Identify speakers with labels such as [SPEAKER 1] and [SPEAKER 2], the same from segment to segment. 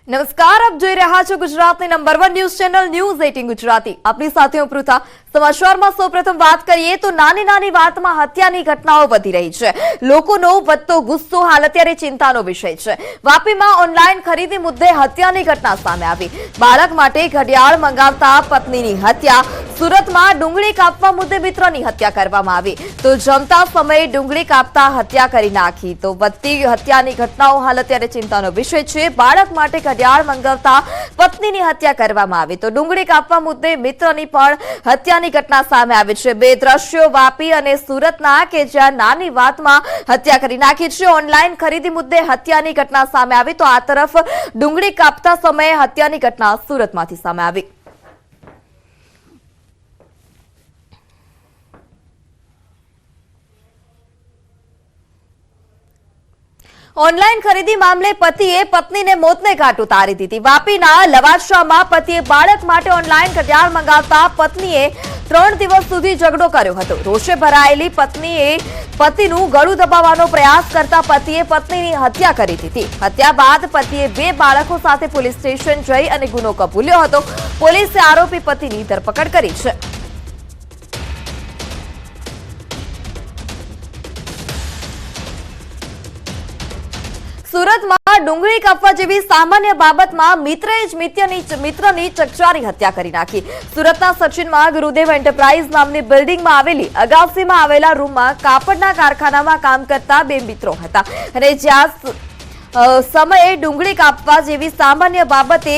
[SPEAKER 1] નમસ્કાર, આપ જોઈ રહ્યા છો ગુજરાતની number 1 news channel news 18 Gujarati. આપની સાથે હું પૃથા। સમાચારમાં સૌપ્રથમ વાત કરીએ તો નાની વાતમાં હત્યાની ઘટનાઓ વધી રહી છે। લોકોનો વધતો ગુસ્સો હાલ અત્યારે ચિંતાનો વિષય છે। વાપીમાં ઓનલાઈન ખરીદી મુદ્દે હત્યાની ઘટના સામે આવી। બાળક માટે ઘડિયાળ મંગાવતા પત્નીની હત્યા। સુરતમાં ડુંગળી કાપવા મુદ્દે મિત્રની હત્યા કરવામાં આવી તો જમતા સમયે ડુંગળી કાપતા હત્યા કરી નાખી તો વધતી હત્યાની ઘટનાઓ હાલ અત્યારે ચિંતાનો વિષય છે। બાળક માટે ઘડિયાળ મંગાવતા પત્નીની હત્યા કરવામાં આવી તો ડુંગળી કાપવા મુદ્દે મિત્રની પણ હત્યાની ઘટના સામે આવી છે। બે દ્રશ્યો વાપી અને સુરતના કે જ્યાં નાની વાતમાં હત્યા કરી નાખી છે। ઓનલાઈન ખરીદી મુદ્દે હત્યાની ઘટના સામે આવી તો આ તરફ ડુંગળી કાપતા સમયે હત્યાની ઘટના સુરતમાંથી સામે આવી। ઓનલાઈન ખરીદી મામલે પતિએ પત્નીને મોતને ઘાટ ઉતારી દીધી। વાપીના લવાસામાં પતિએ બાળક માટે ઓનલાઈન ઘડિયાળ મંગાવતા પત્નીએ 3 દિવસ સુધી ઝઘડો કર્યો હતો। રોષે ભરાયેલી પત્નીએ પતિનું ગળું દબાવવાનો પ્રયાસ કરતા પતિએ પત્નીની હત્યા કરી દીધી। હત્યા બાદ પતિએ 2 બાળકો સાથે પોલીસ સ્ટેશન જઈ અને ગુનો કબૂલ્યો હતો। પોલીસે આરોપી પતિની ધરપકડ કરી છે। સુરતમાં ડુંગળી કાપવા જેવી સામાન્ય બાબતમાં મિત્રએ જ મિત્રની ચકચારી હત્યા કરી નાખી। સુરતના સચિનમાં ગુરુદેવ એન્ટરપ્રાઇઝ નામની બિલ્ડિંગમાં આવેલી અગાસીમાં આવેલા રૂમમાં કાપડના કારખાનામાં કામ કરતા 2 મિત્રો હતા અને જ્યાં સમયે ડુંગળી કાપવા જેવી સામાન્ય બાબતે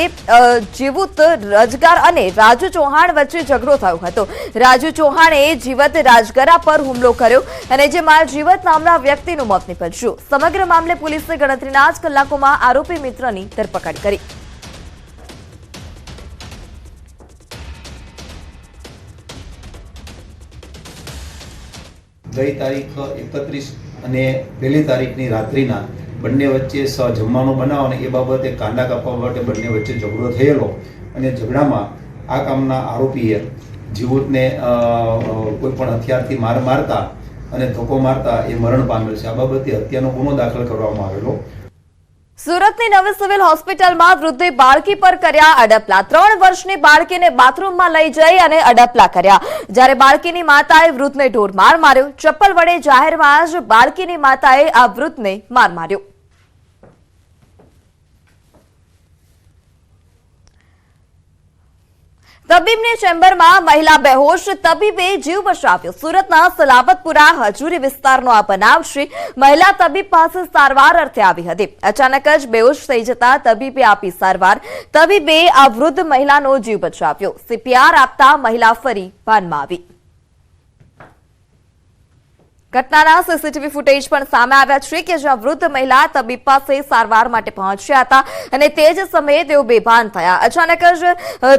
[SPEAKER 1] જીવત રાજગર અને રાજુ ચૌહાણ વચ્ચે ઝઘડો થયો હતો। રાજુ ચૌહાણે જીવત રાજગરા પર હુમલો કર્યો અને જેમાં જીવત નામના વ્યક્તિનું મોત નીપજ્યું। સમગ્ર મામલે પોલીસે ગણતરીના જ કલાકોમાં આરોપી મિત્રની ધરપકડ કરી।
[SPEAKER 2] ગઈ તારીખ 31 અને પહેલી તારીખની રાત્રિના બંને વચ્ચે જમવાનો બનાવ અને એ બાબતે કાંડા કાપવા માટે બંને વચ્ચે ઝઘડો થયેલો અને ઝઘડામાં આ કામના આરોપીએ જીવતને કોઈ પણ હથિયારથી મારતા અને ધક્કો મારતા એ મરણ પામેલ છે। આ બાબતે હત્યાનો ગુનો દાખલ કરવામાં આવેલો।
[SPEAKER 1] સુરતની નવી સિવિલ હોસ્પિટલમાં વૃદ્ધે બાળકી પર કર્યા અડપલા। 3 વર્ષની બાળકીને બાથરૂમમાં લઈ જઈ અને અડપલા કર્યા। જ્યારે બાળકીની માતાએ વૃદ્ધને ઢોરમાર માર્યો। ચપ્પલ વડે જાહેરમાં જ બાળકીની માતાએ આ વૃદ્ધને માર માર્યો। તબીબની ચેમ્બરમાં મહિલા બેહોશ, તબીબે જીવ બચાવ્યો। સુરતના સલાબતપુરા હજુરી વિસ્તારનો આ બનાવ છે। મહિલા તબીબ પાસે સારવાર અર્થે આવી હતી। અચાનક જ બેહોશ થઈ જતા તબીબે આપી સારવાર। તબીબે આ વૃદ્ધ મહિલાનો જીવ બચાવ્યો। સીપીઆર આપતા મહિલા ફરી ભાનમાં આવી। ઘટનાના સીસીટીવી ફૂટેજ પણ સામે આવ્યા છે કે જ્યાં વૃદ્ધ મહિલા તબીબ પાસે સારવાર માટે પહોંચ્યા હતા અને તે જ સમયે તેઓ બેભાન થયા। અચાનક જ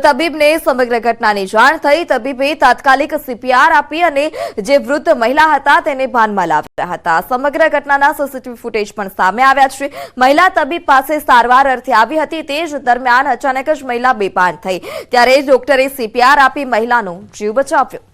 [SPEAKER 1] તબીબને સમગ્ર ઘટનાની જાણ થઈ। તબીબે તાત્કાલિક સીપીઆર આપી અને જે વૃદ્ધ મહિલા હતા તેને ભાનમાં લાવ્યા હતા। સમગ્ર ઘટનાના સીસીટીવી ફૂટેજ પણ સામે આવ્યા છે। મહિલા તબીબ પાસે સારવાર અર્થે આવી હતી તે જ દરમિયાન અચાનક જ મહિલા બેભાન થઈ ત્યારે ડોક્ટરે સીપીઆર આપી મહિલાનો જીવ બચાવ્યો।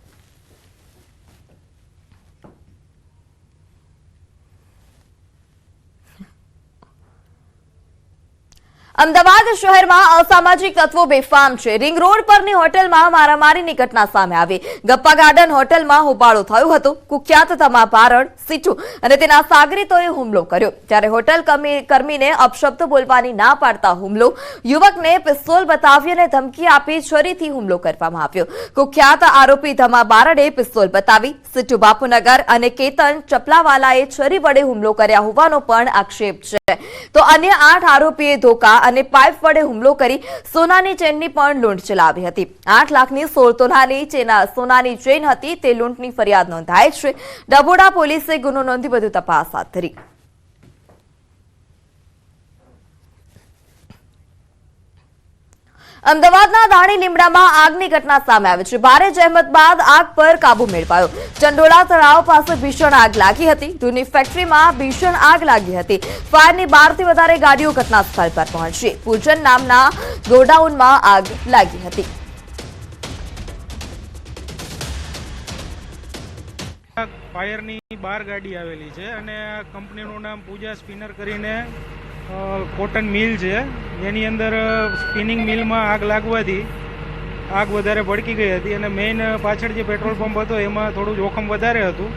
[SPEAKER 1] અમદાવાદ શહેરમાં અસામાજિક તત્વો બેફામ છે। રિંગ રોડ પરની હોટલમાં મારામારીની ઘટના સામે આવી। ગપ્પા ગાર્ડન હોટલમાં હોબાળો થયો હતો। કુખ્યાત તમાભારણ સીટુ અને તેના સાગરીતોએ હુમલો કર્યો ત્યારે હોટલ કર્મીને અપશબ્દ બોલવાની ના પાડતા હુમલો। યુવકને પિસ્તોલ બતાવી અને ધમકી આપી છરીથી હુમલો કરવામાં આવ્યો। કુખ્યાત આરોપી ધમા બારડે પિસ્તોલ બતાવી સીટુ બાપુનગર અને કેતન ચપલાવાલાએ છરી વડે હુમલો કર્યા હોવાનો પણ આક્ષેપ છે તો અન્ય 8 આરોપીએ ધોકા અને પાઇપ વડે હુમલો કરી સોનાની ચેનની પણ લૂંટ ચલાવી હતી। 8 લાખની સોનાની ચેન હતી તે લૂંટની ફરિયાદ નોંધાઈ છે। ડબોડા પોલીસે ગુનો નોંધી વધુ તપાસ હાથ ધરી। અમદાવાદના દાણી લીમડામાં આગની ઘટના સામે આવી છે। ભારે જહેમત બાદ આગ પર કાબુ મેળવાયો। ચંડોળા તળાવ પાસે ભીષણ આગ લાગી હતી। જૂની ફેક્ટરીમાં ભીષણ આગ લાગી હતી। ફાયરની 12 થી વધારે ગાડીઓ ઘટના સ્થળ પર પહોંચી। પૂજન નામના ગોડાઉનમાં આગ લાગી હતી।
[SPEAKER 3] ફાયરની 12 ગાડી આવેલી છે અને કંપનીનું નામ પૂજા સ્પિનર કરીને કોટન મિલ છે, એની અંદર સ્પિનિંગ મિલમાં આગ લાગવાથી આગ વધારે ભડકી ગઈ હતી અને મેઇન પાછળ જે પેટ્રોલ પંપ હતો એમાં થોડું જોખમ વધારે હતું.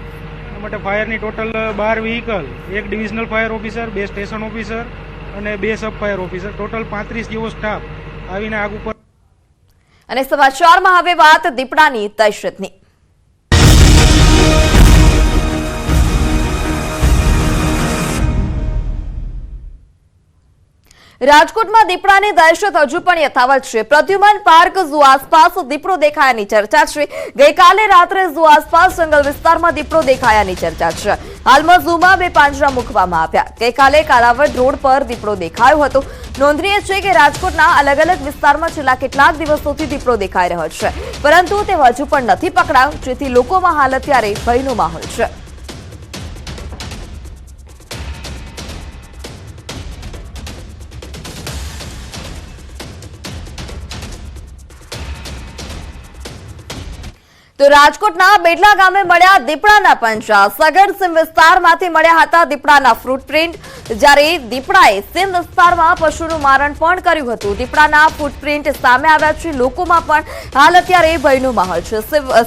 [SPEAKER 3] એ માટે ફાયરની total 12 vehicle, 1 divisional fire officer, 2 station officer અને 2 સબ ફાયર ઓફિસર, ટોટલ 35 જેવો સ્ટાફ આવીને આગ ઉપર.
[SPEAKER 1] અને સમાચારમાં હવે વાત દીપડાની દહેશતની. રાજકોટમાં દીપડાની દહેશત હજુ પણ યથાવત છે. પ્રદ્યુમન પાર્ક ઝૂ આસપાસ દીપડો દેખાયાની ચર્ચા છે. ગઈકાલે રાત્રે ઝૂ આસપાસ જંગલ વિસ્તારમાં દીપડો દેખાયાની ચર્ચા છે. હાલમાં ઝૂમાં 2 પાંજરા મૂકવામાં આવ્યા. ગઈકાલે કાલાવડ રોડ પર દીપડો દેખાયો હતો. નોંધનીય છે કે રાજકોટના અલગ અલગ વિસ્તારમાં છેલ્લા કેટલાક દિવસોથી દીપડો દેખાઈ રહ્યો છે, પરંતુ તે હજુ પણ નથી પકડાયો, જેથી લોકોમાં હાલ અત્યારે ભયનો માહોલ છે. તો રાજકોટના બેડલા ગામે મળ્યા દીપડાના પંજા. સગડ સીમ વિસ્તારમાંથી મળ્યા હતા દીપડાના ફૂટપ્રિન્ટ, જ્યારે દીપડાએ સીમ વિસ્તારમાં પશુનું મારણ પણ કર્યું હતું. દીપડાના ફૂટપ્રિન્ટ સામે આવ્યા છે. લોકોમાં પણ હાલ અત્યારે ભયનો માહોલ છે.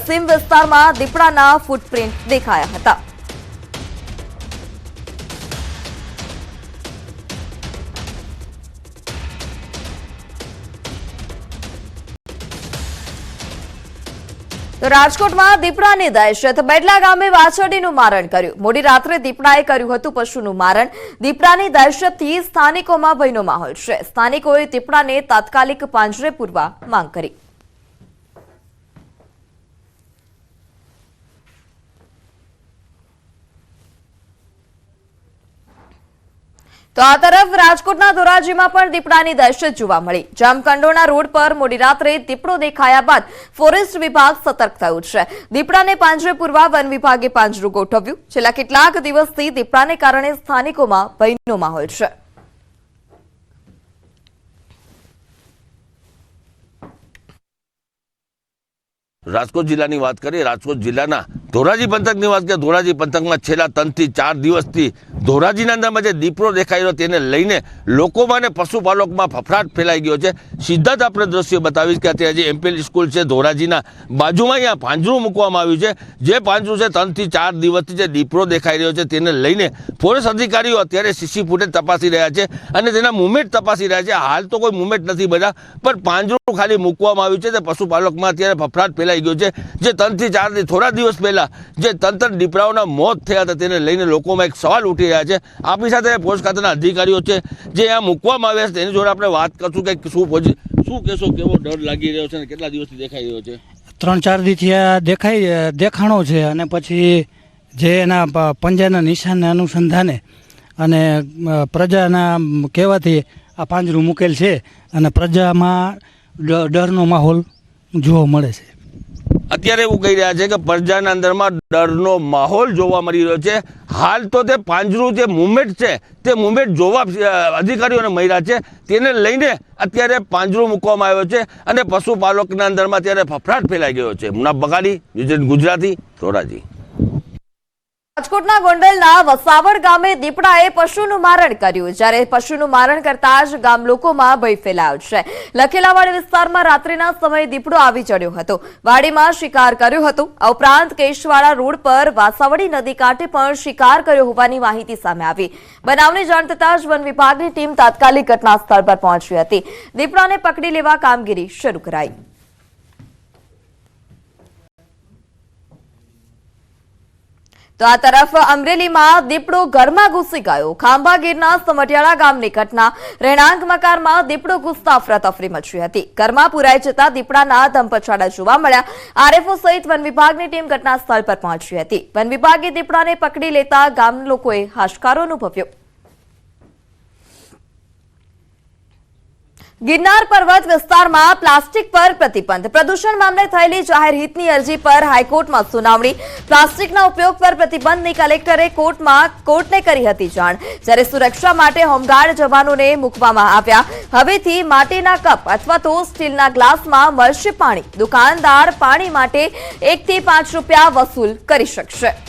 [SPEAKER 1] સીમ વિસ્તારમાં દીપડાના ફૂટપ્રિન્ટ દેખાયા હતા. તો રાજકોટમાં દીપડાની દહેશત. બેડલા ગામે વાછરડીનું મારણ કર્યું. મોડી રાત્રે દીપડાએ કર્યું હતું પશુનું મારણ. દીપડાની દહેશતથી સ્થાનિકોમાં ભયનો માહોલ છે. સ્થાનિકોએ દીપડાને તાત્કાલિક પાંજરે પૂરવા માંગ કરી. તો આ તરફ રાજકોટના ધોરાજીમાં પણ દીપડાની દહેશત જોવા મળી. જામકંડોળના રોડ પર મોડી રાત્રે દીપડો દેખાયા બાદ ફોરેસ્ટ વિભાગ સતર્ક થયું છે. દીપડાને પાંજરે પૂરવા વન વિભાગે પાંજરું ગોઠવ્યું. છેલ્લા કેટલાક દિવસથી દીપડાને કારણે સ્થાનિકોમાં ભયનો માહોલ છે.
[SPEAKER 4] રાજકોટ જિલ્લાની વાત કરીએ, રાજકોટ જિલ્લાના ધોરાજી પંથકની વાત કરીએ. ધોરાજી પંથકમાં છેલ્લા 3 થી 4 દિવસથી ધોરાજીના અંદરમાં જે દીપડો દેખાઈ રહ્યો તેને લઈને લોકોમાં અને પશુપાલકોમાં ફફડાટ ફેલાઈ ગયો છે. સીધા જ આપણે દ્રશ્યો બતાવીશ કે અત્યારે જે એમપીએલ સ્કૂલ છે ધોરાજીના બાજુમાં અહીંયા પાંજરું મૂકવામાં આવ્યું છે. જે પાંજરું છે 3 થી 4 દિવસથી જે દીપડો દેખાઈ રહ્યો છે તેને લઈને ફોરેસ્ટ અધિકારીઓ અત્યારે સીસી ફૂટેજ તપાસી રહ્યા છે અને તેના મુવમેન્ટ તપાસી રહ્યા છે. હાલ તો કોઈ મુવમેન્ટ નથી બન્યા, પણ પાંજરું ખાલી મૂકવામાં આવ્યું છે. તે પશુપાલકમાં અત્યારે ફફડાટ ફેલાઈ ગયો છે. જે 3 થી 4 થી થોડા દિવસ પહેલા જે તંત્ર દીપડાઓના મોત થયા હતા તેને લઈને લોકોમાં એક સવાલ ઉઠી રહ્યા છે. આપણી સાથે ફોરેસ્ટ ખાતાના અધિકારીઓ છે જે આ મૂકવામાં આવ્યા છે, તેની જોડે આપણે વાત કરશું કે શું કહેશો, કેવો ડર લાગી રહ્યો છે અને કેટલા દિવસથી દેખાઈ રહ્યો છે?
[SPEAKER 5] 3-4 દીથી આ દેખાણો છે અને પછી જે એના પંજાના નિશાનને અનુસંધાને અને પ્રજાના કહેવાથી આ પાંજરું મૂકેલ છે અને પ્રજામાં ડરનો માહોલ જોવા મળે છે.
[SPEAKER 4] અત્યારે એવું કહી રહ્યા છે કે પ્રજાના અંદરમાં ડરનો માહોલ જોવા મળી રહ્યો છે. હાલ તો તે પાંજરું જે મુવમેન્ટ છે તે મુવમેન્ટ જોવા અધિકારીઓને મળ્યા છે. તેને લઈને અત્યારે પાંજરું મૂકવામાં આવ્યો છે અને પશુપાલકના અંદરમાં અત્યારે ફફડાટ ફેલાઈ ગયો છે. મુનાફ બગાડી, ગુજરાતી, ધોરાજી.
[SPEAKER 1] રાજકોટના ગોંડલના વસાવડ ગામે દીપડાએ પશુનું મારણ કર્યું. જ્યારે પશુનું મારણ કરતા જ ગામ લોકોમાં ભય ફેલાયો છે. લખેલાવાડી વિસ્તારમાં રાત્રિના સમયે દીપડો આવી ચડ્યો હતો. વાડીમાં શિકાર કર્યો હતો. આ ઉપરાંત કેશવાડા રોડ પર વાસાવડી નદી કાંઠે પણ શિકાર કર્યો હોવાની માહિતી સામે આવી. બનાવની જાણ થતાં જ વન વિભાગની ટીમ તાત્કાલિક ઘટના સ્થળ પર પહોંચી હતી. દીપડાને પકડી લેવા કામગીરી શરૂ કરાઈ. તો આ તરફ અમરેલીમાં દીપડો ઘરમાં ઘૂસી ગયો. ખાંભાગીરના સમટિયાળા ગામની ઘટના. રહેણાંક મકાનમાં દીપડો ઘૂસતા અફરાતફરી મચી હતી. ઘરમાં પુરાઈ જતા દીપડાના ધમપછાડા જોવા મળ્યા. આરએફઓ સહિત વન વિભાગની ટીમ ઘટના સ્થળ પર પહોંચી હતી. વન વિભાગે દીપડાને પકડી લેતા ગામ લોકોએ હાશકારો અનુભવ્યો. ગિરનાર પર્વત વિસ્તારમાં પ્લાસ્ટિક પર પ્રતિબંધ. પ્રદૂષણ મામલે થયેલી જાહેર હિતની અરજી પર હાઈકોર્ટમાં સુનાવણી. પ્લાસ્ટિકના ઉપયોગ પર પ્રતિબંધની કલેક્ટરે કોર્ટને કરી હતી જાણ. જ્યારે સુરક્ષા માટે હોમગાર્ડ જવાનોને મૂકવામાં આવ્યા. હવેથી માટીના કપ અથવા તો સ્ટીલના ગ્લાસમાં મળશે પાણી. દુકાનદાર પાણી માટે 1 થી 5 રૂપિયા વસૂલ કરી શકશે.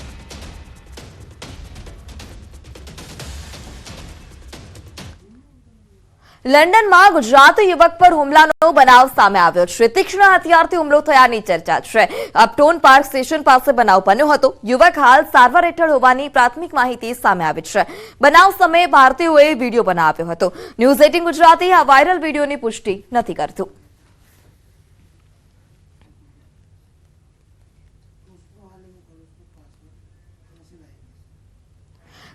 [SPEAKER 1] લંડનમાં ગુજરાતી યુવક પર હુમલાનો બનાવ સામે આવ્યો છે. તીક્ષ્ણ હથિયારથી હુમલો થયાની ચર્ચા છે. અપટોન પાર્ક સ્ટેશન પાસે બનાવ બન્યો હતો. યુવક હાલ સારવાર હેઠળ હોવાની પ્રાથમિક માહિતી સામે આવી છે. બનાવ સમયે ભારતીયોએ વિડીયો બનાવ્યો હતો. ન્યૂઝ 18 ગુજરાતી આ વાયરલ વિડીયોની પુષ્ટિ નથી કરતું.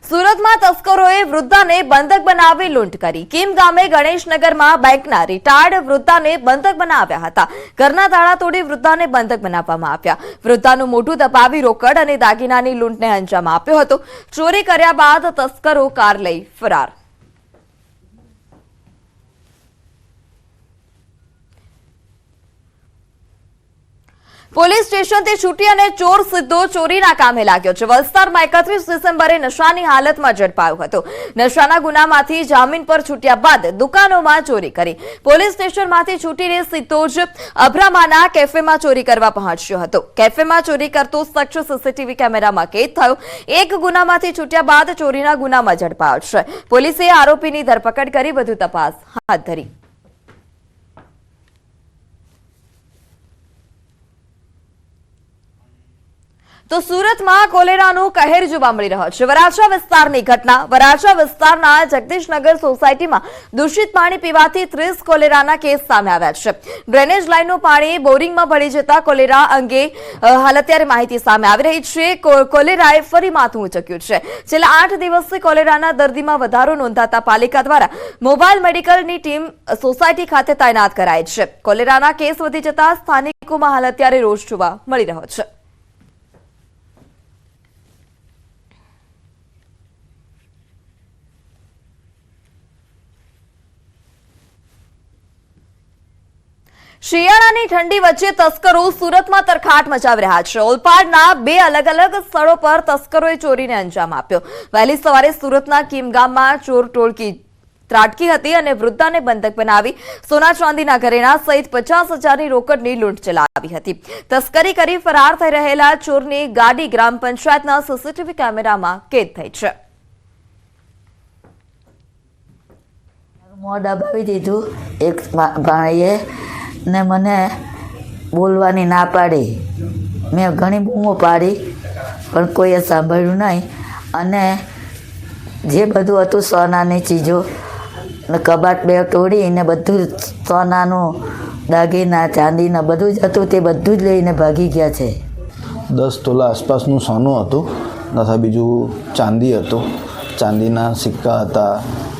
[SPEAKER 1] સુરતમાં તસ્કરોએ વૃદ્ધાને બંધક બનાવી લૂંટ કરી. કીમ ગામે ગણેશનગરમાં બેંકના રિટાયર્ડ વૃદ્ધાને બંધક બનાવ્યા હતા. ઘરના તાળા તોડી વૃદ્ધાને બંધક બનાવવામાં આવ્યા. વૃદ્ધાનું મોઢું દબાવી રોકડ અને દાગીનાની લૂંટને અંજામ આપ્યો હતો. ચોરી કર્યા બાદ તસ્કરો કાર લઈ ફરાર. પોલીસ સ્ટેશનથી છૂટી અને ચોર સીધો ચોરીના કામે લાગ્યો છે. વલસાડમાં 31 ડિસેમ્બરે નશાની હાલતમાં ઝડપાયો હતો. નશાના ગુનામાંથી જામીન પર છૂટ્યા બાદ દુકાનોમાં ચોરી કરી. પોલીસ સ્ટેશનમાંથી છૂટીને સીધો જ અબ્રામાના કેફેમાં ચોરી કરવા પહોંચ્યો હતો. કેફેમાં ચોરી કરતો શખ્સ સીસીટીવી કેમેરામાં કેદ થયો. એક ગુનામાંથી છૂટ્યા બાદ ચોરીના ગુનામાં ઝડપાયો છે. પોલીસે આરોપીની ધરપકડ કરી વધુ તપાસ હાથ ધરી. તો સુરતમાં કોલેરાનો કહેર જોવા મળી રહ્યો છે. વરાછા વિસ્તારની ઘટના. વરાછા વિસ્તારના જગદીશનગર સોસાયટીમાં દૂષિત પાણી પીવાથી 30 કોલેરાના કેસ સામે આવ્યા છે. ડ્રેનેજ લાઇનનું પાણી બોરિંગમાં ભળી જતા કોલેરા અંગે હાલ અત્યારે માહિતી સામે આવી રહી છે. કોલેરાએ ફરી માથું ઉંચક્યું છે. છેલ્લા 8 દિવસથી કોલેરાના દર્દીમાં વધારો નોંધાતા પાલિકા દ્વારા મોબાઈલ મેડિકલની ટીમ સોસાયટી ખાતે તૈનાત કરાઈ છે. કોલેરાના કેસ વધી જતા સ્થાનિકોમાં હાલ અત્યારે રોષ જોવા મળી રહ્યો છે. શિયાળાની ઠંડી વચ્ચે તસ્કરો સુરતમાં તરખાટ મચાવી રહ્યા છે. ઓલપાડના 2 અલગ અલગ સ્થળો પર તસ્કરોએ ચોરીને અંજામ આપ્યો. વહેલી સવારે સુરતના કીમ ગામમાં ચોર ટોળકી ત્રાટકી હતી અને વૃદ્ધાને બંધક બનાવી સોના ચાંદીના ઘરેણા સહિત 50,000ની રોકડની લૂંટ ચલાવી હતી. તસ્કરી કરી ફરાર થઈ રહેલા ચોરની ગાડી ગ્રામ પંચાયતના સીસીટીવી કેમેરામાં કેદ થઈ છે.
[SPEAKER 6] મોં દબાવી દીધું એક ભાણીએ ને મને બોલવાની ના પાડી. મેં ઘણી બૂમો પાડી પણ કોઈએ સાંભળ્યું નહીં. અને જે બધું હતું સોનાની ચીજો ને કબાટ 2 તોડીને બધું સોનાનું દાગીના ચાંદીના બધું જ હતું તે બધું જ લઈને ભાગી ગયા છે.
[SPEAKER 7] 10 તોલા આસપાસનું સોનું હતું તથા બીજું ચાંદી હતું. ચાંદીના સિક્કા હતા,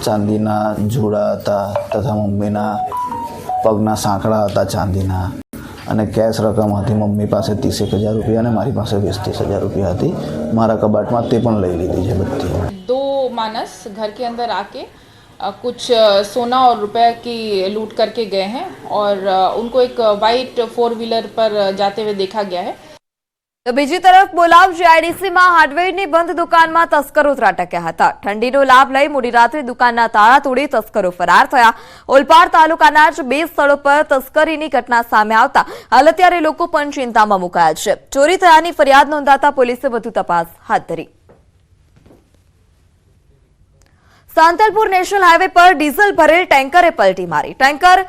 [SPEAKER 7] ચાંદીના જોડા હતા તથા મમ્મીના પગના સાંકળા હતા ચાંદીના. અને કેશ રકમ હતી મમ્મી પાસે 30,000 રૂપિયા અને મારી પાસે 20,000 રૂપિયા હતી. મારા કબાટમાં તે પણ લઈ લીધી છે બધી.
[SPEAKER 8] 2 मानस घर के अंदर आके कुछ सोना और रुपए की लूट करके गए हैं और उनको एक वाइट 4-व्हीलर पर जाते हुए देखा गया है.
[SPEAKER 1] તો બીજી તરફ બોલાવ જીઆઈડીસીમાં હાર્ડવેરની બંધ દુકાનમાં તસ્કરો ત્રાટક્યા હતા. ઠંડીનો લાભ લઈ મોડી રાત્રે દુકાનના તાળા તોડી તસ્કરો ફરાર થયા. ઓલપાડ તાલુકાના જ 2 સ્થળો પર તસ્કરીની ઘટના સામે આવતા હાલ અત્યારે લોકો પણ ચિંતામાં મુકાયા છે. ચોરી થયાની ફરિયાદ નોંધાતા પોલીસે વધુ તપાસ હાથ ધરી. સાંતલપુર નેશનલ હાઈવે પર ડીઝલ ભરેલ ટેન્કરે પલટી મારી. ટેન્કર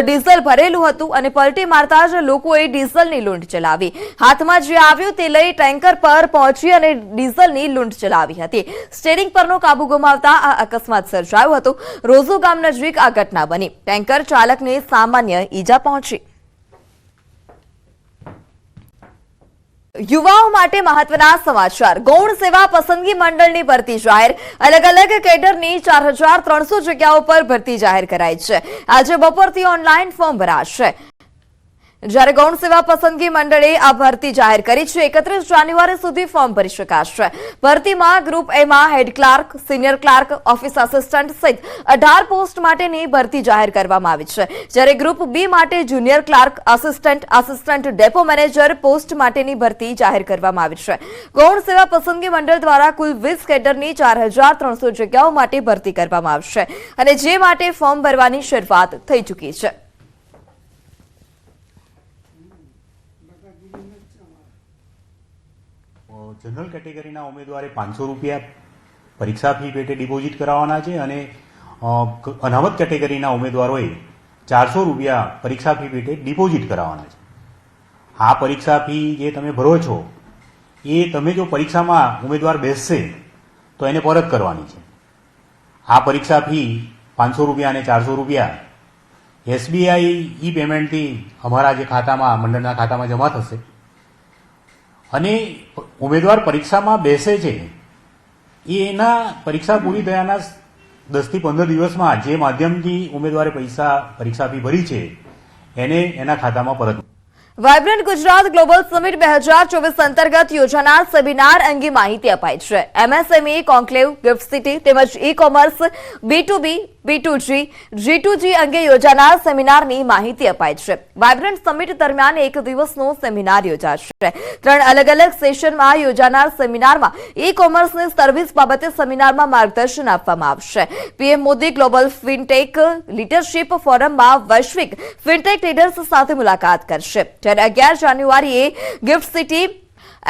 [SPEAKER 1] ડીઝલ ભરેલું હતું અને પલટી મારતા જ લોકોએ ડીઝલની લૂંટ ચલાવી. હાથમાં જે આવ્યું તે લઈ ટેન્કર પર પહોંચી અને ડીઝલની લૂંટ ચલાવી હતી. સ્ટીયરિંગ પરનો કાબુ ગુમાવતા આ અકસ્માત સર્જાયો હતો. રોઝો ગામ નજીક આ ઘટના બની. ટેન્કર ચાલકને સામાન્ય ઈજા પહોંચી. યુવાઓ માટે મહત્વના સમાચાર. ગૌણ સેવા પસંદગી મંડળની ભરતી જાહેર. અલગ અલગ કેડરની 4,300 જગ્યાઓ પર ભરતી જાહેર કરાઈ છે. આજે બપોરથી ઓનલાઈન ફોર્મ ભરાશે. જ્યારે ગૌણ સેવા પસંદગી મંડળે આ ભરતી જાહેર કરી છે. 31 જાન્યુઆરી સુધી ફોર્મ ભરી શકાશે. ભરતીમાં ગ્રુપ એમાં head clerk, senior clerk, office assistant સહિત 18 પોસ્ટ માટેની ભરતી જાહેર કરવામાં આવી છે. જ્યારે ગ્રુપ બી માટે junior clerk, assistant depot manager post માટેની ભરતી જાહેર કરવામાં આવી છે. ગૌણ સેવા પસંદગી મંડળ દ્વારા કુલ 20 કેડરની 4,300 જગ્યાઓ માટે ભરતી કરવામાં આવશે અને જે માટે ફોર્મ ભરવાની શરૂઆત થઈ ચૂકી છે.
[SPEAKER 9] જનરલ કેટેગરીના ઉમેદવારે 500 રૂપિયા પરીક્ષા ફી પેટે ડિપોઝિટ કરાવવાના છે અને અનામત કેટેગરીના ઉમેદવારોએ 400 રૂપિયા પરીક્ષા ફી પેટે ડિપોઝિટ કરાવવાના છે. આ પરીક્ષા ફી જે તમે ભરો છો એ તમે જો પરીક્ષામાં ઉમેદવાર બેસશે તો એને પરત કરવાની છે. આ પરીક્ષા ફી 500 રૂપિયા અને 400 રૂપિયા એસબીઆઈ ઈ પેમેન્ટથી અમારા જે ખાતામાં મંડળના ખાતામાં જમા થશે અને ઉમેદવાર પરીક્ષામાં બેસે છે એ એના પરીક્ષા પૂરી થયાના 10 થી 15 દિવસમાં જે માધ્યમથી ઉમેદવારે પરીક્ષા ફી ભરી છે એને એના ખાતામાં પરત.
[SPEAKER 1] વાયબ્રન્ટ ગુજરાત ગ્લોબલ સમિટ 2024 અંતર્ગત યોજાનાર સેમિનાર અંગે માહિતી અપાઈ છે. એમએસએમઈ, કોન્ક્લેવ, ગિફ્ટ સિટી તેમજ e commerce, B2B, B2G, G2G અંગે યોજાનાર સેમિનારની માહિતી અપાઈ છે. વાયબ્રન્ટ સમિટ દરમિયાન એક દિવસનો સેમિનાર યોજાશે. 3 અલગ અલગ સેશનમાં યોજાનાર સેમિનારમાં ઈ કોમર્સની સર્વિસ બાબતે સેમિનારમાં માર્ગદર્શન આપવામાં આવશે. PM Modi global fintech leadership ફોરમમાં વૈશ્વિક ફિનટેક લીડર્સ સાથે મુલાકાત કરશે. જ્યારે 11 જાન્યુઆરીએ gift city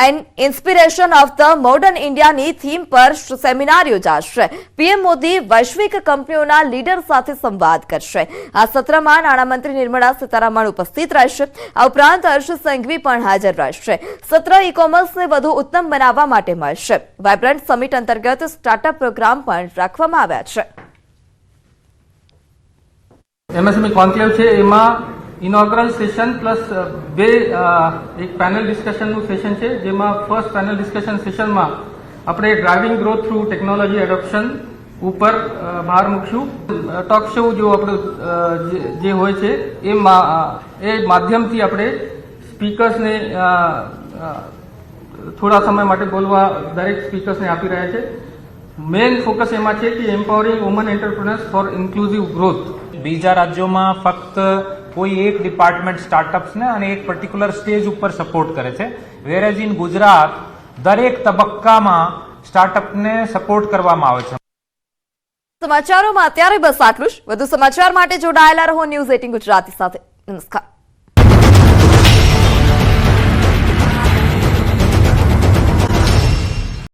[SPEAKER 1] and inspiration of the modern ઇન્ડિયાની થીમ પર સેમિનાર યોજાશે. પીએમ મોદી વૈશ્વિક કંપનીઓના લીડર સાથે સંવાદ કરશે. આ સત્રમાં નાણામંત્રી નિર્મલા સીતારામન ઉપસ્થિત રહેશે. આ ઉપરાંત હર્ષ સંઘવી પણ હાજર રહેશે. સત્ર ઈ કોમર્સને વધુ ઉત્તમ બનાવવા માટે મળશે. વાયબ્રન્ટ સમિટ અંતર્ગત સ્ટાર્ટઅપ પ્રોગ્રામ પણ રાખવામાં આવ્યા છે.
[SPEAKER 10] એમએસએમઈ કોન્ક્લેવ છે એમાં ઇનોગ્રલ સેશન પ્લસ એક પેનલ ડિસ્કશનનું સેશન છે, જેમાં ફર્સ્ટ પેનલ ડિસ્કશન સેશનમાં આપણે driving growth through technology adoption ઉપર ભાર મૂકશું. ટોક શો જો આપણું જે હોય છે એ માધ્યમથી આપણે સ્પીકર્સને થોડા સમય માટે બોલવા દરેક સ્પીકર્સને આપી રહ્યા છે. મેઇન ફોકસ એમાં છે કે empowering women entrepreneurs for inclusive growth.
[SPEAKER 11] બીજા રાજ્યોમાં ફક્ત કોઈ એક ડિપાર્ટમેન્ટ સ્ટાર્ટઅપ્સને અને એક પર્ટિક્યુલર સ્ટેજ ઉપર સપોર્ટ કરે છે, વેરેઝ ઇન ગુજરાત દરેક તબક્કામાં સ્ટાર્ટઅપને સપોર્ટ કરવામાં આવે છે.
[SPEAKER 1] સમાચારોમાં અત્યારે બસ આટલું જ. વધુ સમાચાર માટે જોડાયેલા રહો ન્યૂઝ 18 ગુજરાતી સાથે. નમસ્કાર.